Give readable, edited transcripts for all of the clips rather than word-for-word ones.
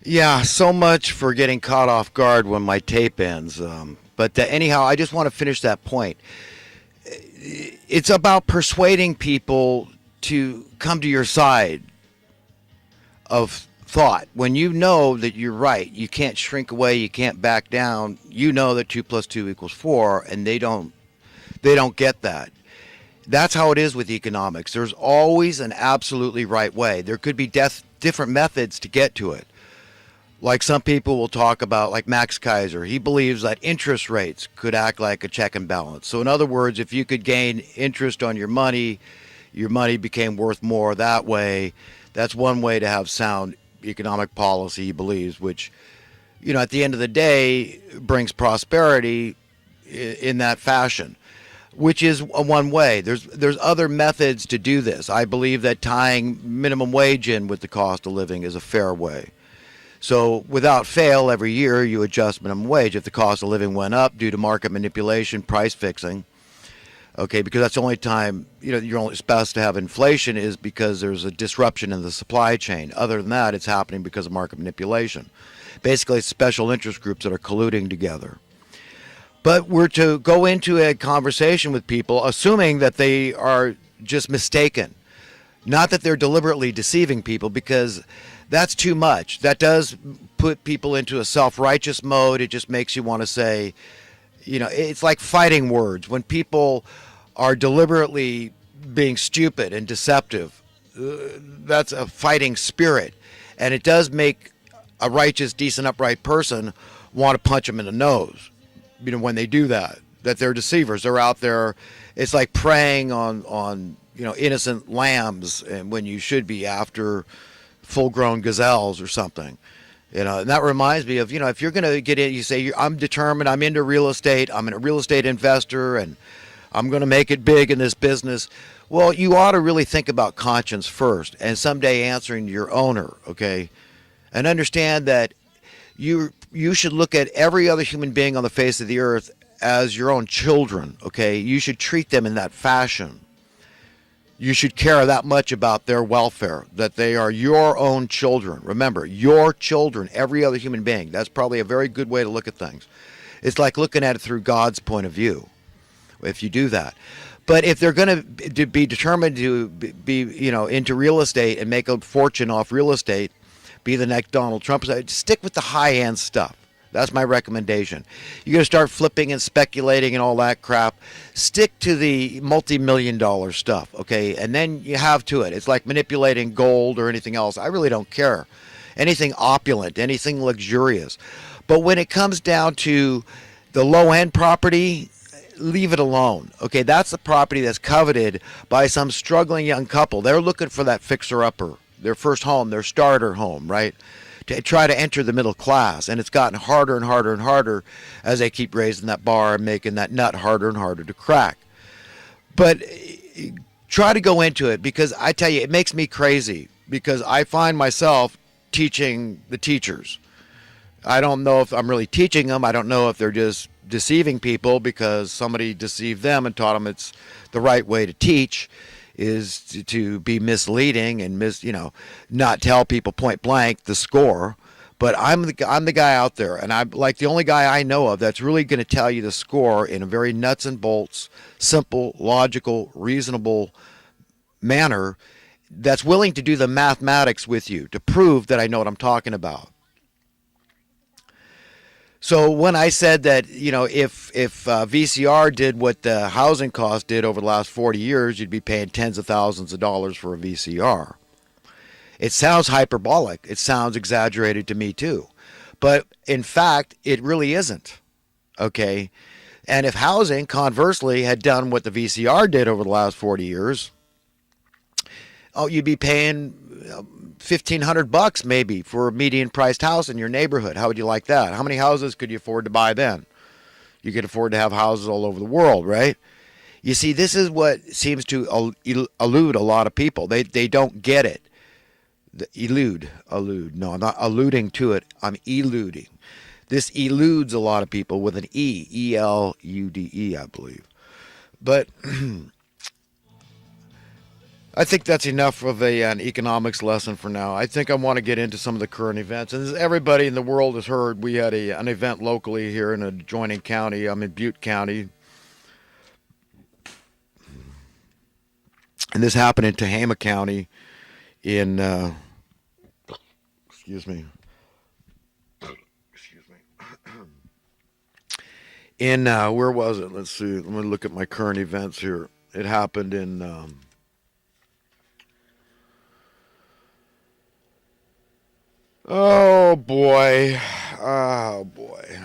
Yeah, so much for getting caught off guard when my tape ends. But anyhow, I just want to finish that point. It's about persuading people to come to your side of thought. When you know that you're right, you can't shrink away, you can't back down. You know that 2 plus 2 equals 4, and they don't get that. That's how it is with economics. There's always an absolutely right way. There could be different methods to get to it. Like some people will talk about, like Max Kaiser, he believes that interest rates could act like a check and balance. So, in other words, if you could gain interest on your money became worth more that way. That's one way to have sound economic policy, he believes, which, at the end of the day, brings prosperity in that fashion, which is one way. There's other methods to do this. I believe that tying minimum wage in with the cost of living is a fair way. So without fail, every year you adjust minimum wage. If the cost of living went up due to market manipulation, price fixing, okay, because that's the only time you're only supposed to have inflation is because there's a disruption in the supply chain. Other than that, it's happening because of market manipulation. Basically, it's special interest groups that are colluding together. But we're to go into a conversation with people assuming that they are just mistaken, not that they're deliberately deceiving people, because that's too much. That does put people into a self-righteous mode. It just makes you want to say, it's like fighting words. When people are deliberately being stupid and deceptive, that's a fighting spirit. And it does make a righteous, decent, upright person want to punch them in the nose, when they do that they're deceivers. They're out there. It's like preying on innocent lambs, and when you should be after full-grown gazelles or something. And that reminds me of, if you're going to get in, you say, I'm determined, I'm into real estate, I'm a real estate investor, and I'm going to make it big in this business. Well, you ought to really think about conscience first, and someday answering to your owner, okay? And understand that you should look at every other human being on the face of the earth as your own children, okay? You should treat them in that fashion. You should care that much about their welfare, that they are your own children. Remember, your children, every other human being. That's probably a very good way to look at things. It's like looking at it through God's point of view, if you do that. But if they're going to be determined to be, into real estate and make a fortune off real estate, be the next Donald Trump, stick with the high-end stuff. That's my recommendation. You're going to start flipping and speculating and all that crap. Stick to the multi-million-dollar stuff, okay? And then you have to it. It's like manipulating gold or anything else. I really don't care. Anything opulent, anything luxurious. But when it comes down to the low-end property, leave it alone, okay? That's the property that's coveted by some struggling young couple. They're looking for that fixer-upper, their first home, their starter home, right? To try to enter the middle class. And it's gotten harder and harder and harder as they keep raising that bar and making that nut harder and harder to crack. But try to go into it, because I tell you, it makes me crazy, because I find myself teaching the teachers. I don't know if I'm really teaching them. I don't know if they're just deceiving people because somebody deceived them and taught them it's the right way to teach is to be misleading and not tell people point blank the score. But I'm the guy out there, and I'm like the only guy I know of that's really going to tell you the score in a very nuts and bolts, simple, logical, reasonable manner, that's willing to do the mathematics with you to prove that I know what I'm talking about. So when I said that, if VCR did what the housing cost did over the last 40 years, you'd be paying tens of thousands of dollars for a VCR. It sounds hyperbolic. It sounds exaggerated to me too. But in fact, it really isn't. Okay? And if housing, conversely, had done what the VCR did over the last 40 years, you'd be paying $1,500 maybe for a median priced house in your neighborhood. How would you like that? How many houses could you afford to buy then? You could afford to have houses all over the world, right? You see, this is what seems to elude a lot of people. They don't get it. Elude. No, I'm not alluding to it. I'm eluding. This eludes a lot of people with an E. E-L-U-D-E, I believe. But I think that's enough of an economics lesson for now. I think I want to get into some of the current events. And as everybody in the world has heard, we had an event locally here in a adjoining county. I'm in Butte County. And this happened in Tehama County in, excuse me, in, where was it? Let's see. Let me look at my current events here. It happened in, oh boy. Oh boy.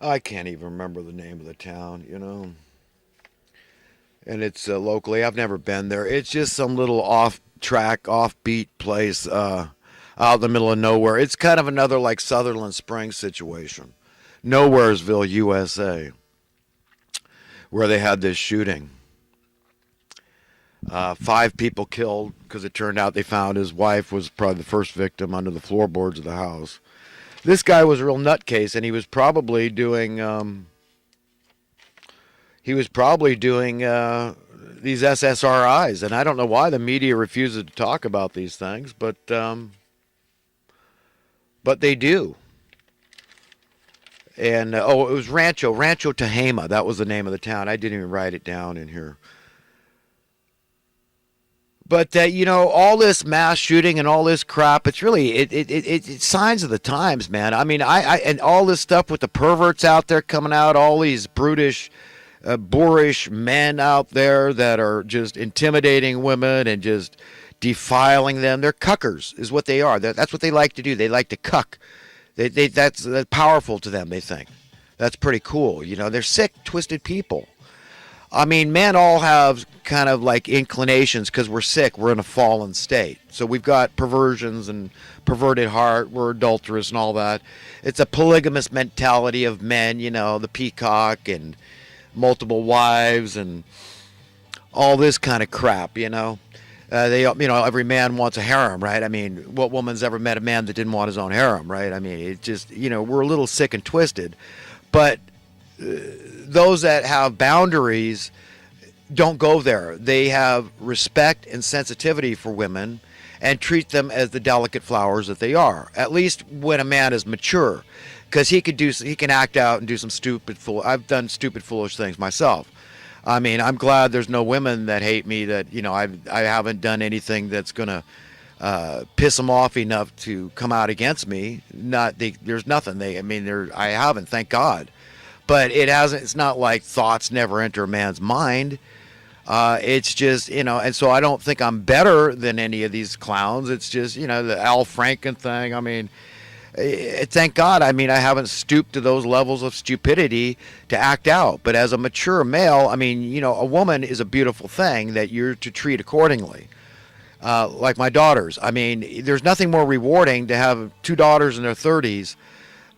I can't even remember the name of the town, you know. And it's locally. I've never been there. It's just some little off track, offbeat place out in the middle of nowhere. It's kind of another like Sutherland Springs situation. Nowheresville, USA, where they had this shooting. 5 people killed because it turned out they found his wife was probably the first victim under the floorboards of the house. This guy was a real nutcase, and he was probably doing these SSRIs, and I don't know why the media refuses to talk about these things, but they do. And oh, it was Rancho Tehama. That was the name of the town. I didn't even write it down in here. But you know, all this mass shooting and all this crap, it's really it's signs of the times, man. I mean, I and all this stuff with the perverts out there coming out, all these brutish, boorish men out there that are just intimidating women and just defiling them. They're cuckers, is what they are. That's what they like to do. They like to cuck. That's powerful to them. They think that's pretty cool. You know, they're sick, twisted people. I mean, men all have kind of like inclinations because we're sick. We're in a fallen state. So we've got perversions and perverted heart. We're adulterous and all that. It's a polygamous mentality of men, you know, the peacock and multiple wives and all this kind of crap, you know. Every man wants a harem, right? I mean, what woman's ever met a man that didn't want his own harem, right? I mean, it just, you know, we're a little sick and twisted. But those that have boundaries don't go there. They have respect and sensitivity for women and treat them as the delicate flowers that they are. At least when a man is mature, because he can act out and do some I've done stupid, foolish things myself. I mean, I'm glad there's no women that hate me. That, you know, I haven't done anything that's gonna piss them off enough to come out against me. There's nothing. I haven't, thank God. But it hasn't. It's not like thoughts never enter a man's mind. It's just, you know, and so I don't think I'm better than any of these clowns. It's just, you know, the Al Franken thing. I mean, thank God. I mean, I haven't stooped to those levels of stupidity to act out. But as a mature male, I mean, you know, a woman is a beautiful thing that you're to treat accordingly. Like my daughters. I mean, there's nothing more rewarding to have 2 daughters in their 30s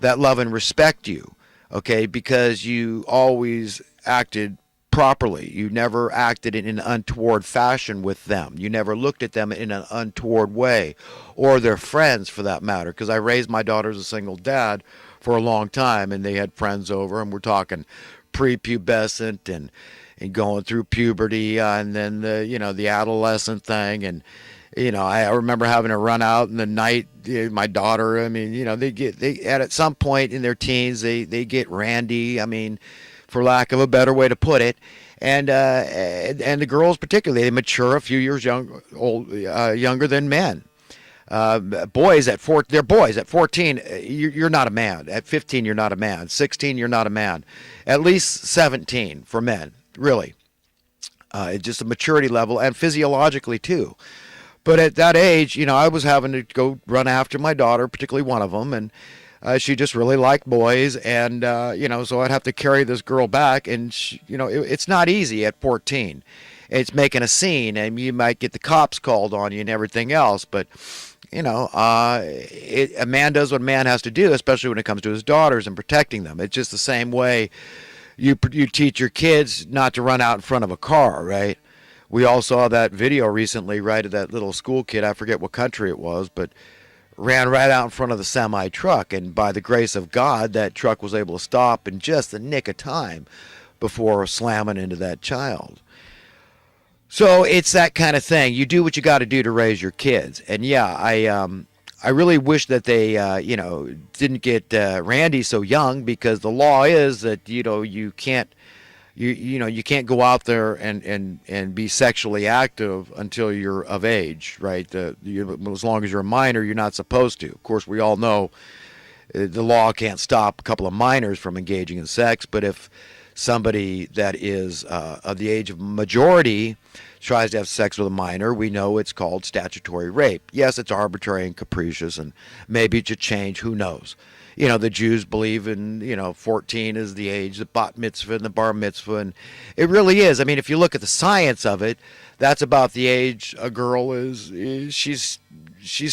that love and respect you. Okay, because you always acted properly. You never acted in an untoward fashion with them. You never looked at them in an untoward way, or their friends for that matter, because I raised my daughter as a single dad for a long time, and they had friends over, and we're talking prepubescent and going through puberty, and then the adolescent thing, and you know, I remember having to run out in the night. My daughter, I mean, you know, at some point in their teens, they get randy. I mean, for lack of a better way to put it, and the girls particularly, they mature a few years younger than men. They're boys at 14. You're not a man. At 15, you're not a man. 16, you're not a man. At least 17 for men, really. It's just a maturity level, and physiologically too. But at that age, you know, I was having to go run after my daughter, particularly one of them, and she just really liked boys, and so I'd have to carry this girl back, and it's not easy at 14. It's making a scene, and you might get the cops called on you and everything else, but a man does what a man has to do, especially when it comes to his daughters and protecting them. It's just the same way you teach your kids not to run out in front of a car, right? We all saw that video recently, right, of that little school kid. I forget what country it was, but ran right out in front of the semi truck, and by the grace of God, that truck was able to stop in just the nick of time before slamming into that child. So it's that kind of thing. You do what you got to do to raise your kids. And yeah, I really wish that they didn't get Randy so young, because the law is that you can't you can't go out there and be sexually active until you're of age, right? As long as you're a minor, you're not supposed to. Of course, we all know the law can't stop a couple of minors from engaging in sex, but if somebody that is of the age of majority tries to have sex with a minor, we know it's called statutory rape. Yes, it's arbitrary and capricious, and maybe it should change. Who knows? The Jews believe in, 14 is the age, the bat mitzvah and the bar mitzvah, and it really is. I mean, if you look at the science of it, that's about the age a girl is she's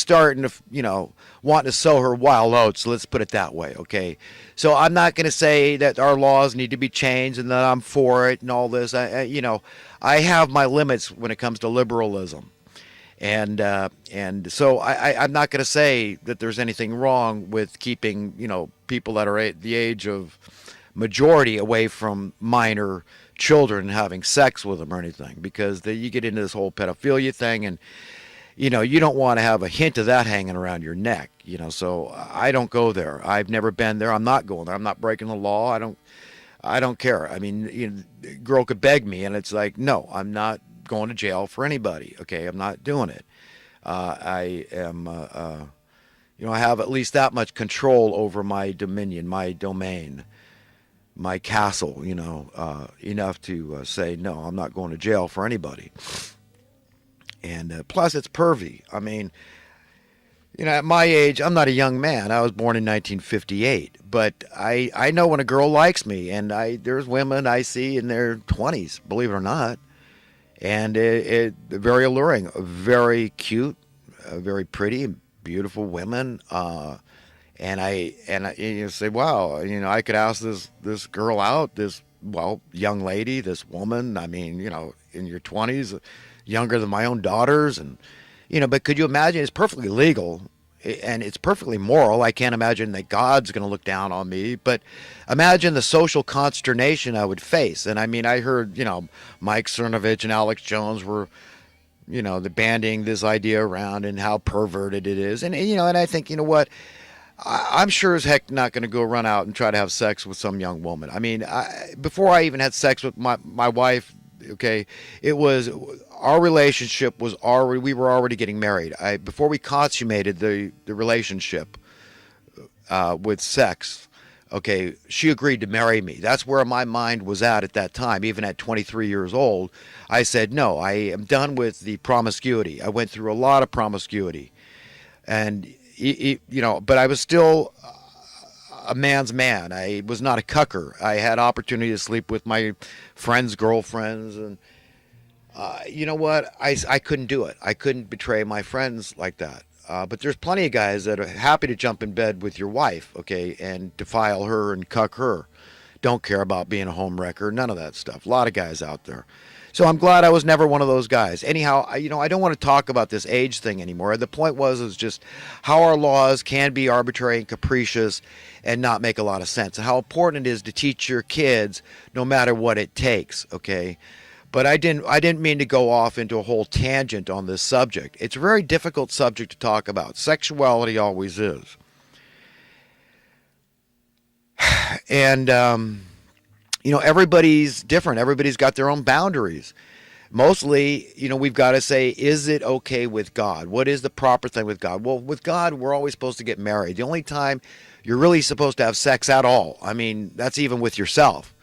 starting to, wanting to sow her wild oats. Let's put it that way, okay? So I'm not going to say that our laws need to be changed and that I'm for it and all this. I have my limits when it comes to liberalism. And so I'm not going to say that there's anything wrong with keeping, people that are at the age of majority away from minor children and having sex with them or anything, because you get into this whole pedophilia thing, and you don't want to have a hint of that hanging around your neck. So I don't go there. I've never been there. I'm not going there. I'm not breaking the law. I don't care. I mean, a girl could beg me, and it's like, no, I'm not going to jail for anybody. Okay, I'm not doing it. I am, I have at least that much control over my dominion, my domain, my castle. Enough to say, no, I'm not going to jail for anybody. And plus, it's pervy. I mean, at my age, I'm not a young man. I was born in 1958, but I know when a girl likes me, and there's women I see in their 20s, believe it or not. And very alluring, very cute, very pretty, beautiful women. And you say, wow, I could ask this girl out, this young lady, this woman. I mean, in your 20s, younger than my own daughters, and But could you imagine? It's perfectly legal. And it's perfectly moral. I can't imagine that God's going to look down on me, but imagine the social consternation I would face. And I mean, I heard, Mike Cernovich and Alex Jones were, the banding this idea around and how perverted it is. And I think, what, I'm sure as heck not going to go run out and try to have sex with some young woman. I mean, before I even had sex with my wife, okay, it was, our relationship was already, we were already getting married. Before we consummated the relationship with sex, okay, she agreed to marry me. That's where my mind was at that time. Even at 23 years old, I said, no, I am done with the promiscuity. I went through a lot of promiscuity, and but I was still a man's man. I was not a cucker. I had opportunity to sleep with my friends' girlfriends, and you know what? I couldn't do it. I couldn't betray my friends like that. But there's plenty of guys that are happy to jump in bed with your wife, okay, and defile her and cuck her. Don't care about being a home wrecker, none of that stuff. A lot of guys out there. So I'm glad I was never one of those guys. Anyhow, I don't want to talk about this age thing anymore. The point was just how our laws can be arbitrary and capricious and not make a lot of sense, and how important it is to teach your kids no matter what it takes, okay? But I didn't mean to go off into a whole tangent on this subject. It's a very difficult subject to talk about. Sexuality always is. And everybody's different. Everybody's got their own boundaries. Mostly, we've got to say, is it okay with God? What is the proper thing with God? Well, with God, we're always supposed to get married. The only time you're really supposed to have sex at all, I mean, that's even with yourself,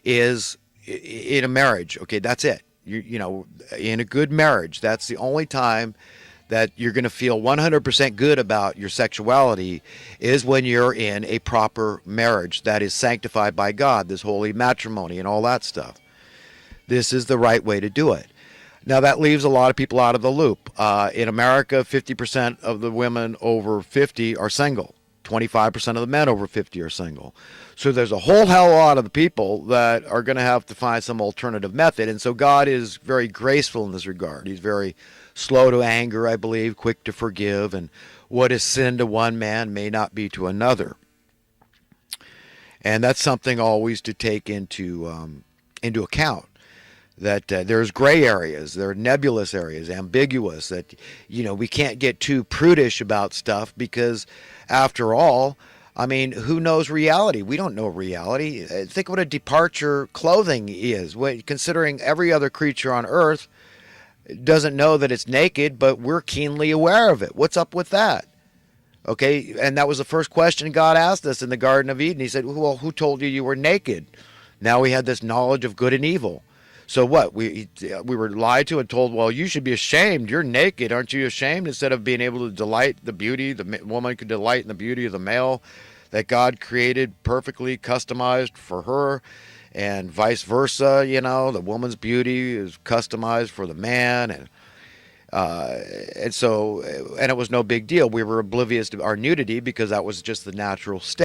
is in a marriage. Okay, that's it. In a good marriage, that's the only time that you're going to feel 100% good about your sexuality, is when you're in a proper marriage that is sanctified by God, this holy matrimony and all that stuff. This is the right way to do it. Now, that leaves a lot of people out of the loop. In America, 50% of the women over 50 are single. 25% of the men over 50 are single. So there's a whole hell of a lot of the people that are going to have to find some alternative method. And so God is very graceful in this regard. He's very slow to anger, I believe, quick to forgive, and what is sin to one man may not be to another. And that's something always to take into account. That there's gray areas, there are nebulous areas, ambiguous, that, we can't get too prudish about stuff because, after all, I mean, who knows reality? We don't know reality. Think what a departure clothing is. Considering every other creature on earth doesn't know that it's naked, but we're keenly aware of it. What's up with that? Okay, and that was the first question God asked us in the Garden of Eden. He said, well, who told you you were naked? Now we had this knowledge of good and evil. So what? We were lied to and told, well, you should be ashamed. You're naked. Aren't you ashamed? Instead of being able to delight the beauty, the woman could delight in the beauty of the male that God created perfectly customized for her, and vice versa. The woman's beauty is customized for the man, and it was no big deal. We were oblivious to our nudity because that was just the natural state.